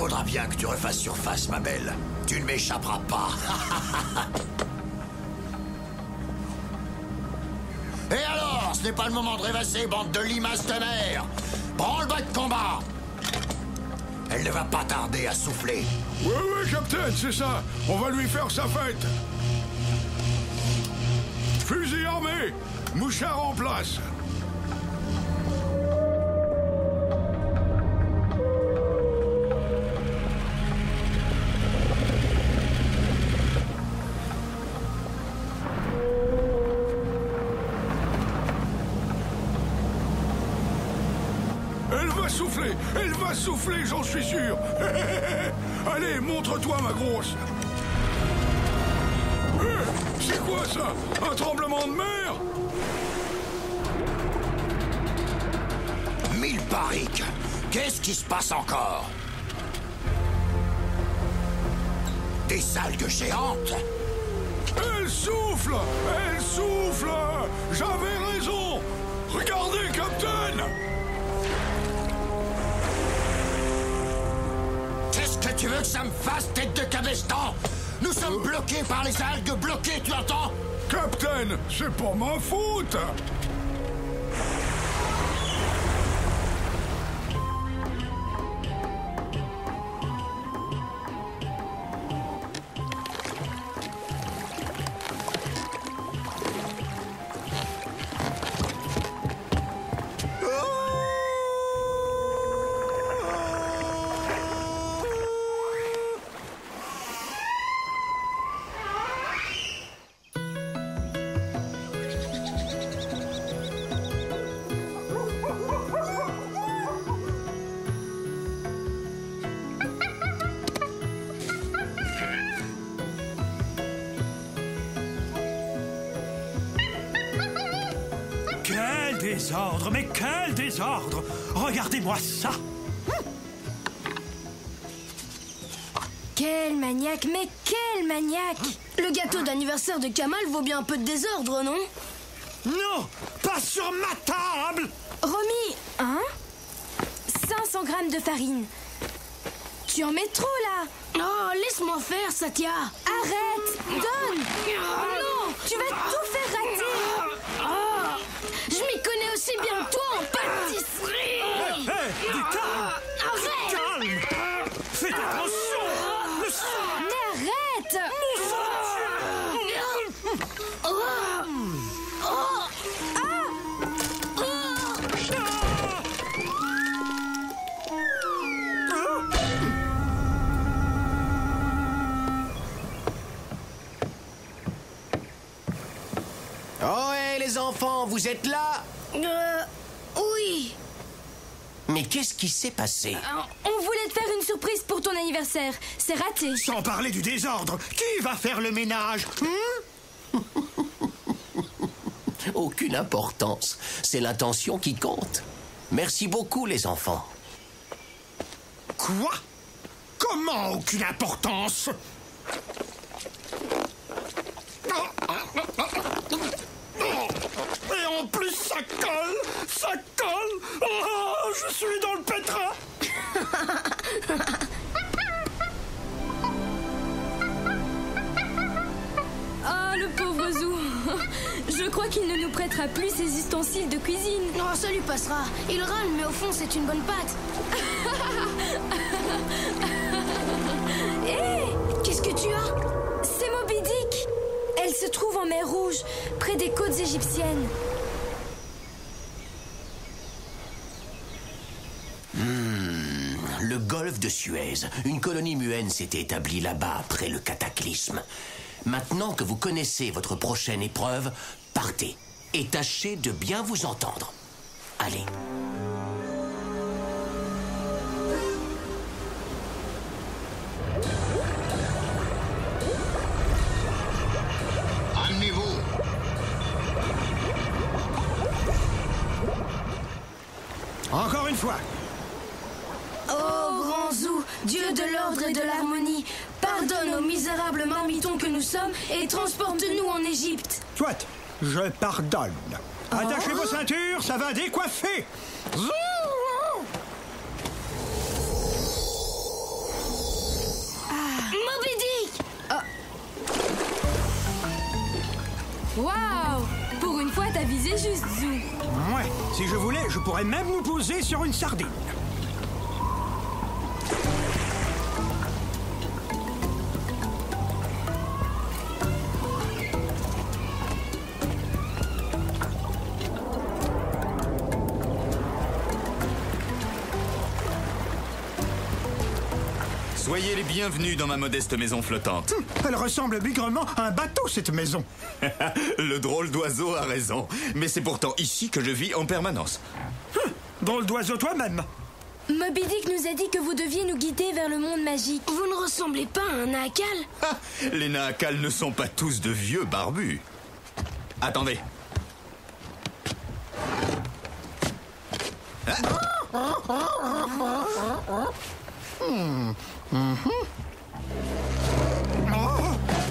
faudra bien que tu refasses surface, ma belle. Tu ne m'échapperas pas. Et alors, ce n'est pas le moment de rêvasser, bande de limaces de mer. Branle-bas de combat. Elle ne va pas tarder à souffler. Ouais, capitaine, c'est ça. On va lui faire sa fête. Fusil armé, mouchard en place. Elle va souffler, j'en suis sûr. Allez, montre-toi, ma grosse. C'est quoi ça? Un tremblement de mer? 1000 barriques. Qu'est-ce qui se passe encore? Des algues géantes? Elle souffle! Elle souffle! J'avais raison! Regardez, capitaine! Qu'est-ce que tu veux que ça me fasse, tête de cabestan? Nous sommes bloqués par les algues, bloqués, tu entends? Capitaine, c'est pas ma faute! Quel désordre, mais quel désordre! Regardez-moi ça! Quel maniaque, mais quel maniaque! Le gâteau d'anniversaire de Kamal vaut bien un peu de désordre, non? Non! Pas sur ma table! Romy, hein? 500 grammes de farine. Tu en mets trop, là! Oh, laisse-moi faire, Satya! Arrête! Donne! Non! Tu vas tout faire rater! Je m'y connais aussi bien que toi en pâtisserie! Hé, du calme! Arrête! Calme! Faites attention! Le sang! Mais arrête! Oh, hé, les enfants, vous êtes là? Oui. Mais qu'est-ce qui s'est passé? On voulait te faire une surprise pour ton anniversaire. C'est raté. Sans parler du désordre, qui va faire le ménage? Aucune importance. C'est l'intention qui compte. Merci beaucoup, les enfants. Quoi? Comment aucune importance? Et en plus, ça colle! Ça colle! Oh, je suis dans le pétrin! Ah, le pauvre Zou. Je crois qu'il ne nous prêtera plus ses ustensiles de cuisine. Non, ça lui passera. Il râle, mais au fond, c'est une bonne pâte. Hé, qu'est-ce que tu as? C'est Moby Dick. Elle se trouve en mer Rouge, près des côtes égyptiennes. Le golfe de Suez. Une colonie muenne s'était établie là-bas après le cataclysme. Maintenant que vous connaissez votre prochaine épreuve, partez et tâchez de bien vous entendre. Allez. Amenez-vous. Encore une fois. Oh, grand Zou, Dieu de l'ordre et de l'harmonie, pardonne aux misérables marmitons que nous sommes et transporte-nous en Égypte. Soit, je pardonne. Attachez vos ceintures, ça va décoiffer. Waouh! Pour une fois, t'as visé juste, Zou. Ouais, si je voulais, je pourrais même nous poser sur une sardine. Soyez les bienvenus dans ma modeste maison flottante. Elle ressemble bigrement à un bateau, cette maison. Le drôle d'oiseau a raison. Mais c'est pourtant ici que je vis en permanence. Drôle d'oiseau toi-même. Moby Dick nous a dit que vous deviez nous guider vers le monde magique. Vous ne ressemblez pas à un Naakal? Ah, les Naakals ne sont pas tous de vieux barbus. Attendez.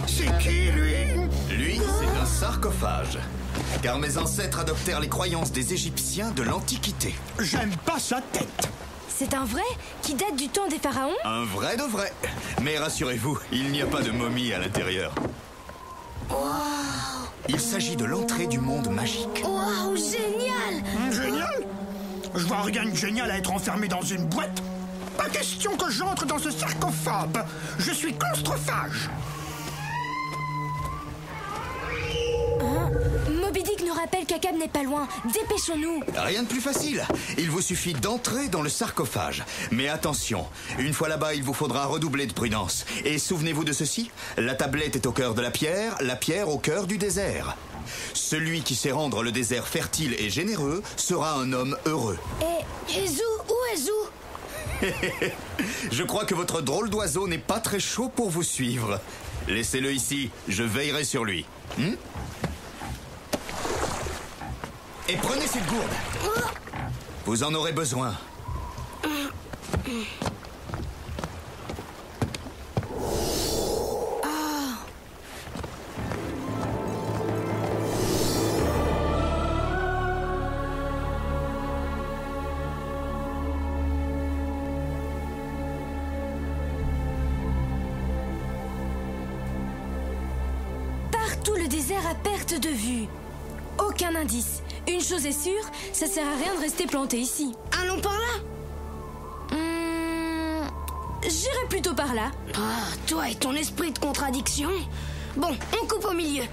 C'est qui, lui? Lui, c'est un sarcophage. Car mes ancêtres adoptèrent les croyances des Égyptiens de l'Antiquité. J'aime pas sa tête. C'est un vrai qui date du temps des pharaons? Un vrai de vrai. Mais rassurez-vous, il n'y a pas de momie à l'intérieur. Il s'agit de l'entrée du monde magique. Waouh, génial! Génial? Je vois rien de génial à être enfermé dans une boîte. Pas question que j'entre dans ce sarcophage. Je suis claustrophage. Moby Dick nous rappelle qu'Akab n'est pas loin. Dépêchons-nous. Rien de plus facile. Il vous suffit d'entrer dans le sarcophage. Mais attention, une fois là-bas, il vous faudra redoubler de prudence. Et souvenez-vous de ceci, la tablette est au cœur de la pierre au cœur du désert. Celui qui sait rendre le désert fertile et généreux sera un homme heureux. Et Zou, où est Zou? Je crois que votre drôle d'oiseau n'est pas très chaud pour vous suivre. Laissez-le ici, je veillerai sur lui. Et prenez cette gourde. Vous en aurez besoin. Partout le désert à perte de vue. Aucun indice. Une chose est sûre, ça sert à rien de rester planté ici. Allons par là? J'irai plutôt par là. Ah, toi et ton esprit de contradiction. Bon, on coupe au milieu.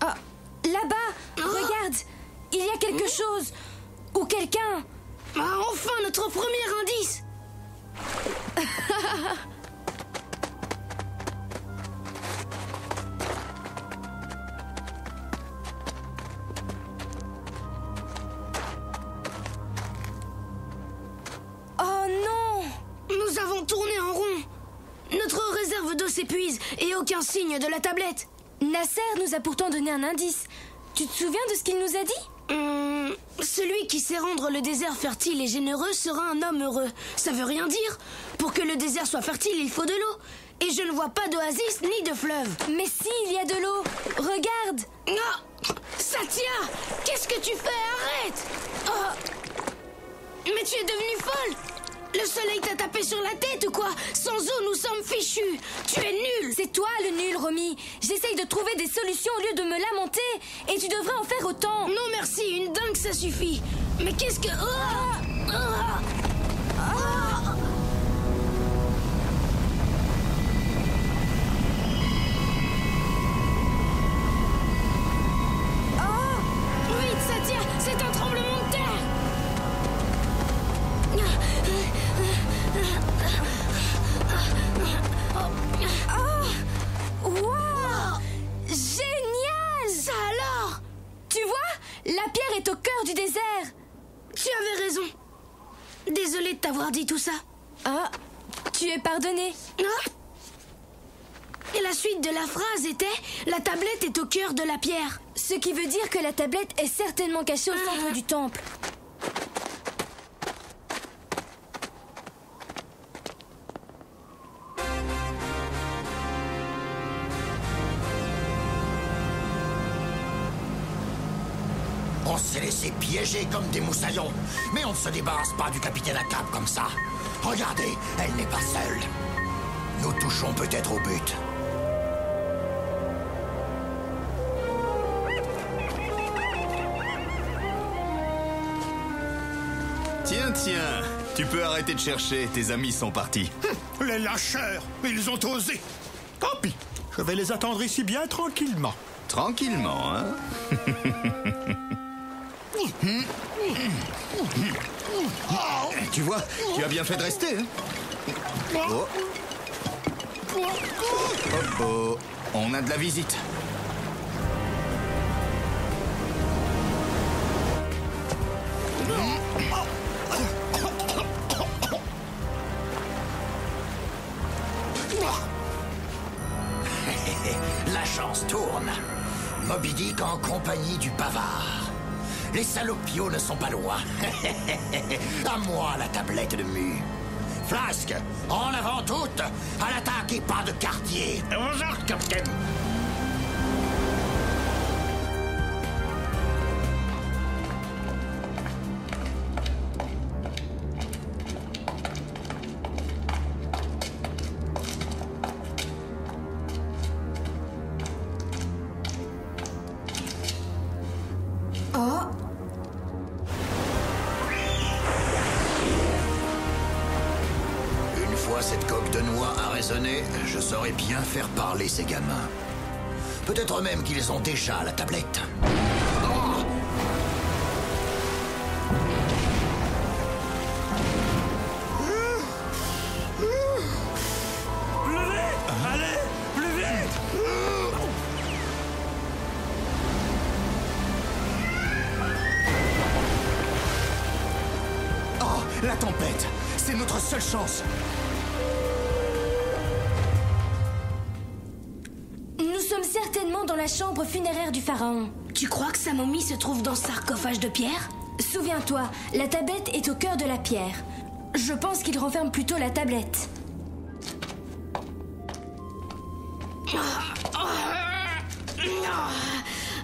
Oh, là-bas, regarde, il y a quelque chose ou quelqu'un. Ah, enfin notre premier indice. Oh non! Nous avons tourné en rond. Notre réserve d'eau s'épuise et aucun signe de la tablette. Nasser nous a pourtant donné un indice. Tu te souviens de ce qu'il nous a dit? Celui qui sait rendre le désert fertile et généreux sera un homme heureux. Ça veut rien dire. Pour que le désert soit fertile, il faut de l'eau. Et je ne vois pas d'oasis ni de fleuve. Mais si, il y a de l'eau. Regarde. Ah, Satya, qu'est-ce que tu fais? Arrête. Oh. Mais tu es devenue folle. Le soleil t'a tapé sur la tête ou quoi? Sans eau, nous sommes fichus. Tu es nul. C'est toi le nul, Romy. J'essaye de trouver des solutions au lieu de me lamenter. Et tu devrais en faire autant. Non merci, une dingue ça suffit. Mais qu'est-ce que... d'avoir dit tout ça. Ah, tu es pardonné. Ah. Et la suite de la phrase était « La tablette est au cœur de la pierre ». Ce qui veut dire que la tablette est certainement cachée au centre du temple. On s'est laissé piéger comme des moussaillons. Mais on ne se débarrasse pas du capitaine Ahab comme ça. Regardez, elle n'est pas seule. Nous touchons peut-être au but. Tiens, tu peux arrêter de chercher, tes amis sont partis. Les lâcheurs, ils ont osé. Tant pis, je vais les attendre ici bien tranquillement. Tranquillement, hein? Tu vois, tu as bien fait de rester, hein? Oh. Oh oh, on a de la visite. La chance tourne. Moby Dick en compagnie du bavard. Les salopios ne sont pas loin. À moi la tablette de Mu. Flasque, en avant toutes, à l'attaque et pas de quartier. Bonjour, capitaine. Cette coque de noix a résonné, je saurais bien faire parler ces gamins. Peut-être même qu'ils ont déjà la tablette. Oh! Plus vite! Allez, plus vite! Oh, la tempête! C'est notre seule chance! Nous sommes certainement dans la chambre funéraire du pharaon. Tu crois que sa momie se trouve dans ce sarcophage de pierre? Souviens-toi, la tablette est au cœur de la pierre. Je pense qu'il renferme plutôt la tablette.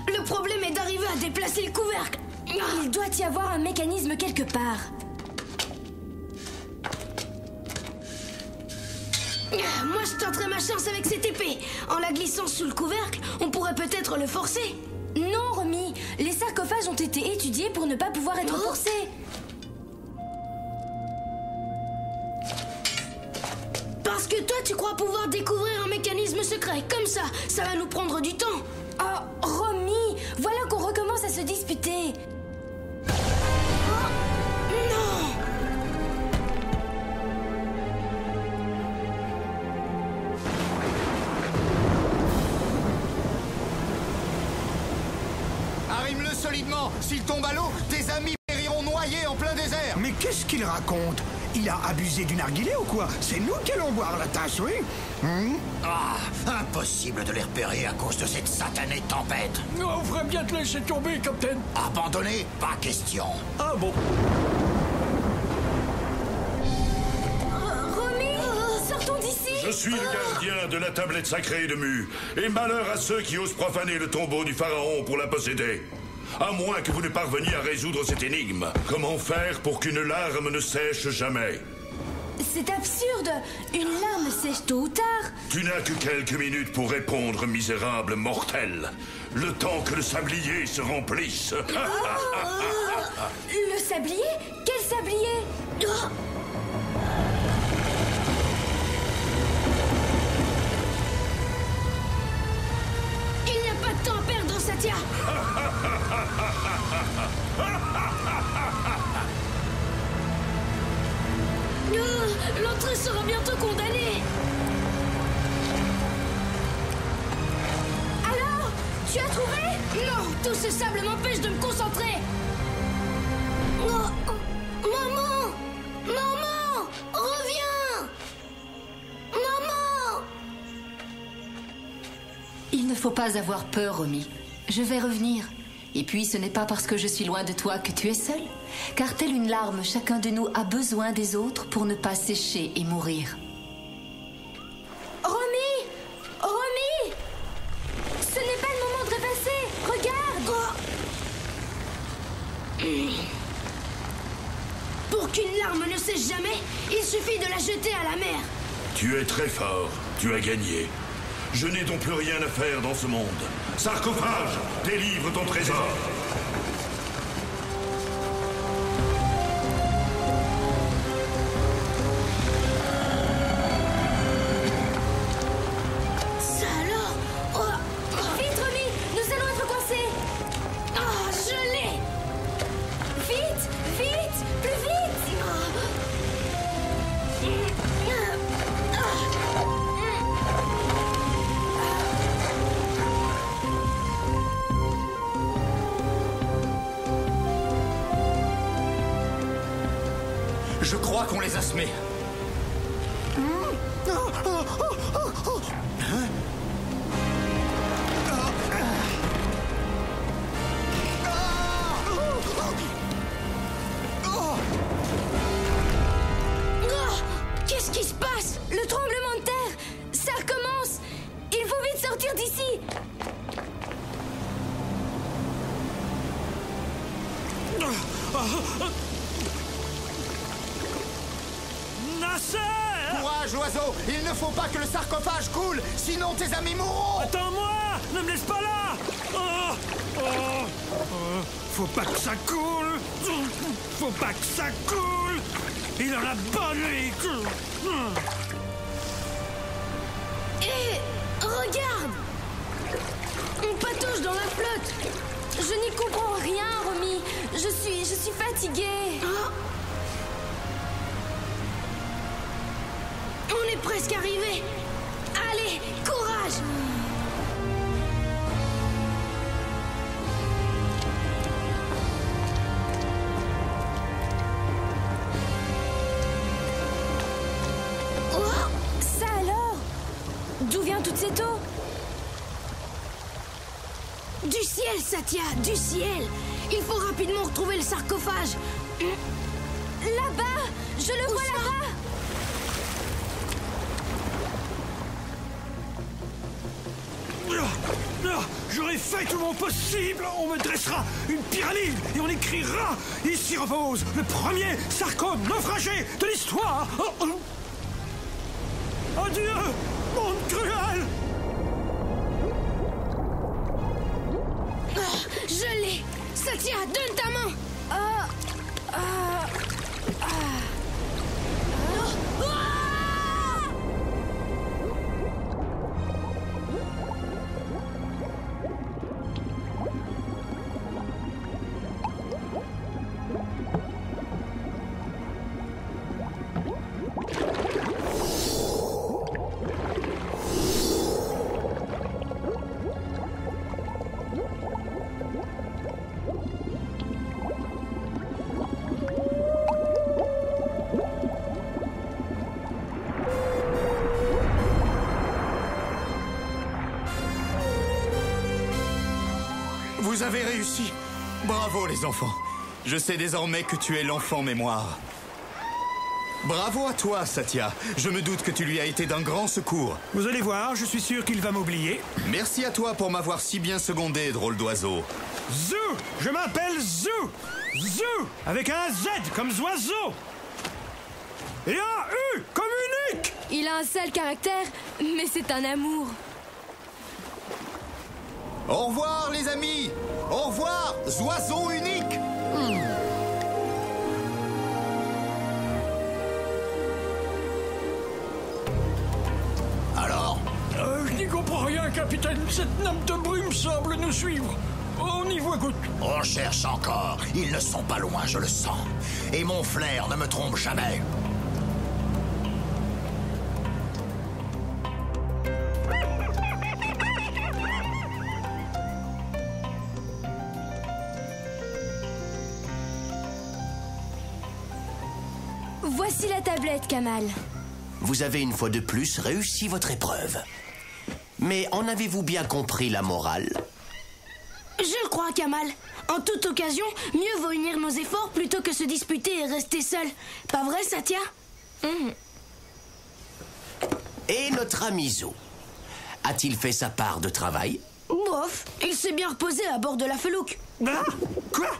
Le problème est d'arriver à déplacer le couvercle. Il doit y avoir un mécanisme quelque part. Moi, je tenterai ma chance avec cette épée. En la glissant sous le couvercle, on pourrait peut-être le forcer. Non, Romy, les sarcophages ont été étudiés pour ne pas pouvoir être forcés. Parce que toi, tu crois pouvoir découvrir un mécanisme secret. Comme ça va nous prendre du temps. Oh, Romy, voilà qu'on recommence à se disputer. Non! Arrime-le solidement. S'il tombe à l'eau, tes amis périront noyés en plein désert. Mais qu'est-ce qu'il raconte? Il a abusé du narguilé ou quoi? C'est nous qui allons boire la tasse, oui? Ah, impossible de les repérer à cause de cette satanée tempête. On ferait bien te laisser tomber, capitaine. Abandonner, pas question. Ah bon? Romy, sortons d'ici. Je suis le gardien de la tablette sacrée de Mu, et malheur à ceux qui osent profaner le tombeau du pharaon pour la posséder. À moins que vous ne parveniez à résoudre cette énigme. Comment faire pour qu'une larme ne sèche jamais? C'est absurde. Une larme sèche tôt ou tard. Tu n'as que quelques minutes pour répondre, misérable mortel. Le temps que le sablier se remplisse. Le sablier? Quel sablier? Il n'y a pas de temps à perdre, Satya. L'entrée sera bientôt condamnée. Alors, tu as trouvé? Non, tout ce sable m'empêche de me concentrer. Oh, maman! Maman! Il ne faut pas avoir peur, Romy. Je vais revenir. Et puis, ce n'est pas parce que je suis loin de toi que tu es seule. Car telle une larme, chacun de nous a besoin des autres pour ne pas sécher et mourir. Romy! Romy! Ce n'est pas le moment de rêvasser! Regarde! Pour qu'une larme ne sèche jamais, il suffit de la jeter à la mer. Tu es très fort. Tu as gagné. Je n'ai donc plus rien à faire dans ce monde. Sarcophage, délivre ton trésor. Ça alors? Oh. Vite, Romy! Nous allons être coincés! Ah, je l'ai! Vite! Vite! Plus vite! Je crois qu'on les a semés. Qu'est-ce qui se passe? Le tremblement de terre! Ça recommence! Il faut vite sortir d'ici! Nasser! Courage, l'oiseau! Il ne faut pas que le sarcophage coule, sinon tes amis mourront! Attends-moi! Ne me laisse pas là! Faut pas que ça coule! Faut pas que ça coule! Il en a pas lui! Hé, regarde! On patauge dans la flotte! Je n'y comprends rien, Romy. Je suis fatiguée. On est presque arrivé! Allez, courage! Ça alors? D'où vient toute cette eau? Du ciel, Satya, du ciel! Il faut rapidement retrouver le sarcophage! Là-bas! Je le vois là-bas! J'aurais fait tout mon possible. On me dressera une pyramide et on écrira: ici repose le premier sarco naufragé de l'histoire. Adieu, monde cruel. Je l'ai! Satya, donne ta main! Vous avez réussi. Bravo les enfants. Je sais désormais que tu es l'enfant mémoire. Bravo à toi, Satya. Je me doute que tu lui as été d'un grand secours. Vous allez voir, je suis sûr qu'il va m'oublier. Merci à toi pour m'avoir si bien secondé, drôle d'oiseau. Zou! Je m'appelle Zou! Zou! Avec un Z comme oiseau! Et un U comme unique! Il a un sale caractère, mais c'est un amour. Au revoir, les amis! Au revoir, oiseau unique! Alors? Je n'y comprends rien, capitaine. Cette nappe de brume semble nous suivre. On y voit goutte. On cherche encore. Ils ne sont pas loin, je le sens. Et mon flair ne me trompe jamais. Voici la tablette, Kamal. Vous avez une fois de plus réussi votre épreuve. Mais en avez-vous bien compris la morale? Je le crois, Kamal. En toute occasion, mieux vaut unir nos efforts plutôt que se disputer et rester seul. Pas vrai, Satya? Et notre ami Zo, a-t-il fait sa part de travail? Bof, il s'est bien reposé à bord de la felouque. Ah, quoi?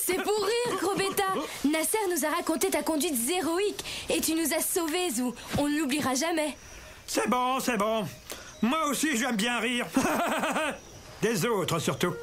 C'est pour rire, gros bêta. Nasser nous a raconté ta conduite héroïque et tu nous as sauvés, Zou. On ne l'oubliera jamais. C'est bon, c'est bon. Moi aussi, j'aime bien rire. Des autres, surtout.